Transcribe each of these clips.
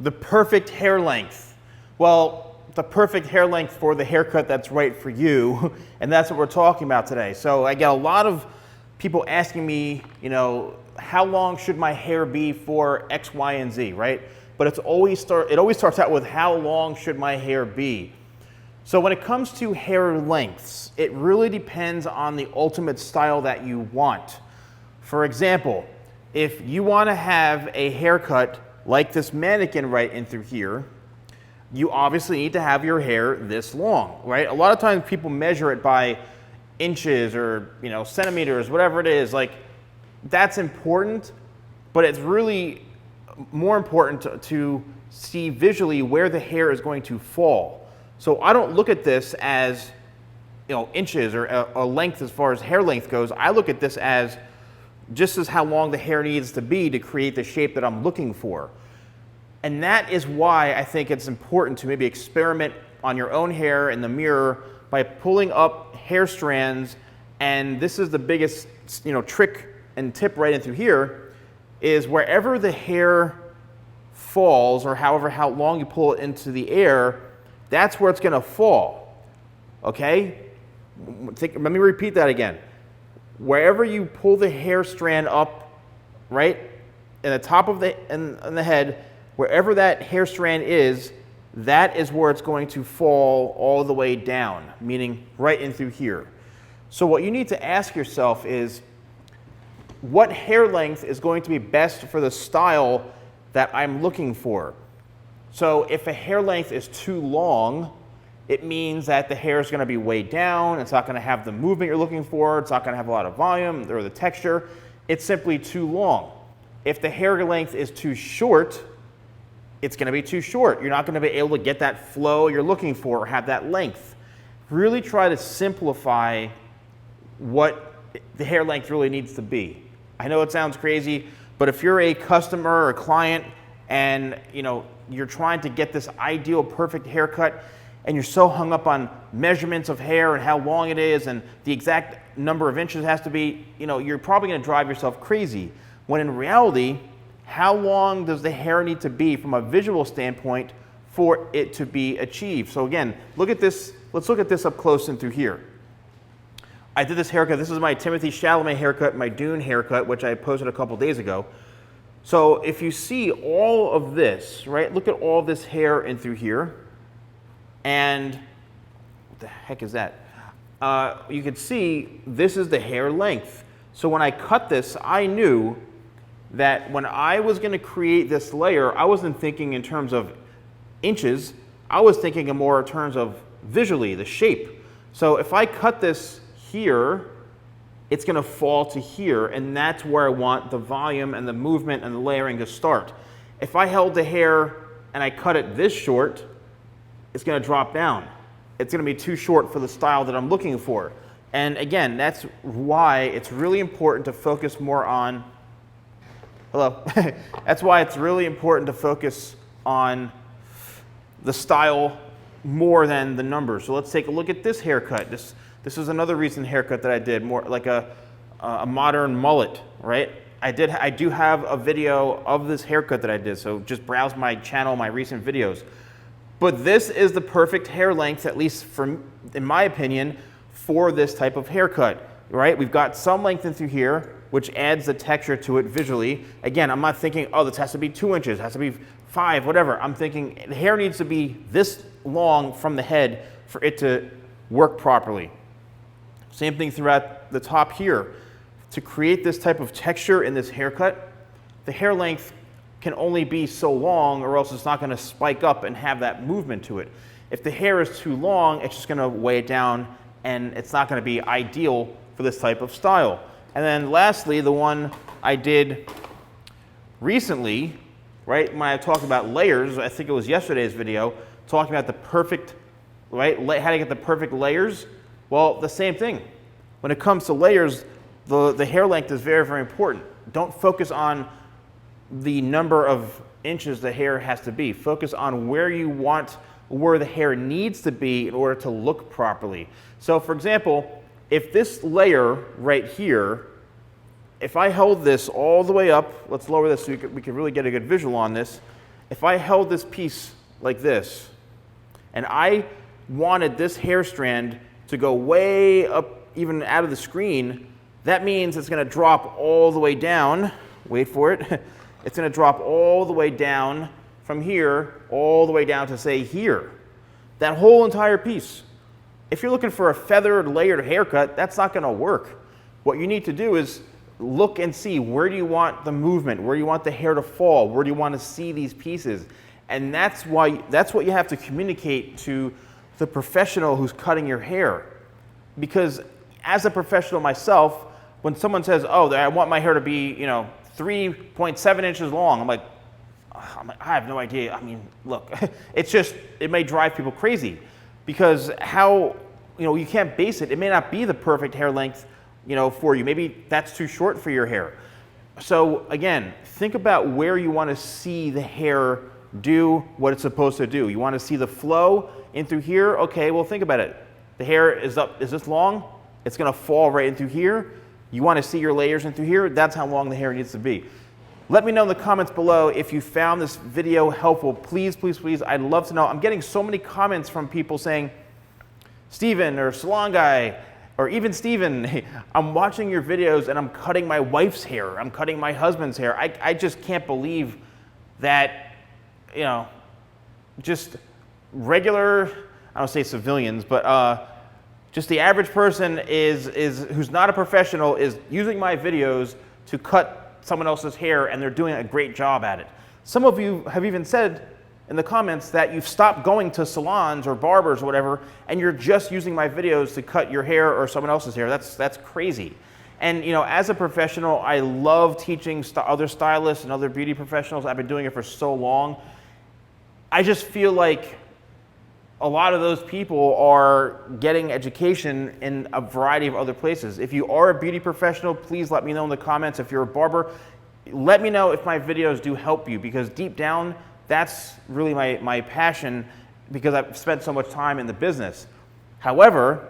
The perfect hair length. Well, the perfect hair length for the haircut that's right for you, and that's what we're talking about today. So I get a lot of people asking me, how long should my hair be for X, Y, and Z, right? But it always starts out with how long should my hair be? So when it comes to hair lengths, it really depends on the ultimate style that you want. For example, if you want to have a haircut like this mannequin right in through here, you obviously need to have your hair this long, right? A lot of times people measure it by inches or centimeters, whatever it is. Like, that's important, but it's really more important to see visually where the hair is going to fall. So I don't look at this as inches or a length as far as hair length goes. I look at this as just as how long the hair needs to be to create the shape that I'm looking for. And that is why I think it's important to maybe experiment on your own hair in the mirror by pulling up hair strands. And this is the biggest trick and tip right in through here, is wherever the hair falls, or how long you pull it into the air, that's where it's gonna fall, okay? Let me repeat that again. Wherever you pull the hair strand up, right, in the top of in the head, wherever that hair strand is, that is where it's going to fall all the way down, meaning right in through here. So what you need to ask yourself is, what hair length is going to be best for the style that I'm looking for? So if a hair length is too long, it means that the hair is going to be way down. It's not going to have the movement you're looking for. It's not going to have a lot of volume or the texture. It's simply too long. If the hair length is too short, it's going to be too short. You're not going to be able to get that flow you're looking for or have that length. Really try to simplify what the hair length really needs to be. I know it sounds crazy, but if you're a customer or a client and you're trying to get this ideal perfect haircut, and you're so hung up on measurements of hair and how long it is and the exact number of inches it has to be, you're probably going to drive yourself crazy. When in reality, how long does the hair need to be from a visual standpoint for it to be achieved? So again, look at this. Let's look at this up close and through here. I did this haircut. This is my Timothy Chalamet haircut, my Dune haircut, which I posted a couple days ago. So if you see all of this, right, look at all this hair in through here. And what the heck is that? You can see this is the hair length. So when I cut this, I knew that when I was going to create this layer, I wasn't thinking in terms of inches. I was thinking more in terms of visually, the shape. So if I cut this here, it's going to fall to here, and that's where I want the volume and the movement and the layering to start. If I held the hair and I cut it this short, it's going to drop down. It's going to be too short for the style that I'm looking for. And again, that's why it's really important to focus more on, that's why it's really important to focus on the style more than the numbers. So let's take a look at this haircut. This is another recent haircut that I did, more like a modern mullet, right? I do have a video of this haircut that I did, so just browse my channel, my recent videos. But this is the perfect hair length, at least in my opinion, for this type of haircut, right? We've got some length in through here, which adds the texture to it visually. Again, I'm not thinking, oh, this has to be 2 inches, it has to be 5, whatever. I'm thinking the hair needs to be this long from the head for it to work properly. Same thing throughout the top here. To create this type of texture in this haircut, the hair length can only be so long, or else it's not going to spike up and have that movement to it. If the hair is too long, it's just going to weigh it down, and it's not going to be ideal for this type of style. And then lastly, the one I did recently, right, when I talked about layers, I think it was yesterday's video, talking about the perfect, right, how to get the perfect layers. Well, the same thing. When it comes to layers, the hair length is very, very important. Don't focus on the number of inches the hair has to be. Focus on where the hair needs to be in order to look properly. So for example, if this layer right here, if I held this all the way up, let's lower this so we can really get a good visual on this. if I held this piece like this, and I wanted this hair strand to go way up, even out of the screen, that means it's gonna drop all the way down. Wait for it. It's gonna drop all the way down from here, all the way down to say here. That whole entire piece. If you're looking for a feathered, layered haircut, that's not gonna work. What you need to do is look and see, where do you want the movement? Where do you want the hair to fall? Where do you want to see these pieces? And that's what you have to communicate to the professional who's cutting your hair. Because as a professional myself, when someone says, oh, I want my hair to be, 3.7 inches long, I'm like, I have no idea. I mean, look, it may drive people crazy, because you can't base it. It may not be the perfect hair length, for you. Maybe that's too short for your hair. So again, think about where you want to see the hair do what it's supposed to do. You want to see the flow in through here? Okay, well, think about it. The hair is this long? It's going to fall right in through here. You want to see your layers in through here? That's how long the hair needs to be. Let me know in the comments below if you found this video helpful. Please, please, please, I'd love to know. I'm getting so many comments from people saying, Steven or Salon Guy, or even Steven, hey, I'm watching your videos and I'm cutting my wife's hair. I'm cutting my husband's hair. I just can't believe that, just regular, I don't say civilians, but just the average person who's not a professional is using my videos to cut someone else's hair, and they're doing a great job at it. Some of you have even said in the comments that you've stopped going to salons or barbers or whatever, and you're just using my videos to cut your hair or someone else's hair. That's crazy. And as a professional, I love teaching other stylists and other beauty professionals. I've been doing it for so long. I just feel like a lot of those people are getting education in a variety of other places. If you are a beauty professional, please let me know in the comments. If you're a barber, let me know if my videos do help you, because deep down, that's really my passion, because I've spent so much time in the business. However,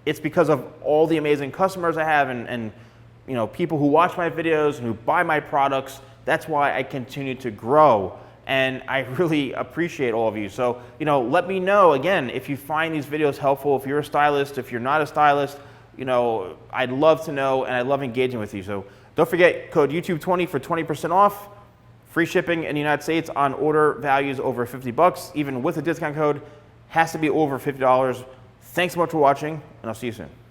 it's because of all the amazing customers I have and people who watch my videos and who buy my products. That's why I continue to grow. And I really appreciate all of you. So, let me know, again, if you find these videos helpful, if you're a stylist, if you're not a stylist, I'd love to know, and I love engaging with you. So don't forget, code YouTube20 for 20% off, free shipping in the United States on order values over $50, even with a discount code, has to be over $50. Thanks so much for watching, and I'll see you soon.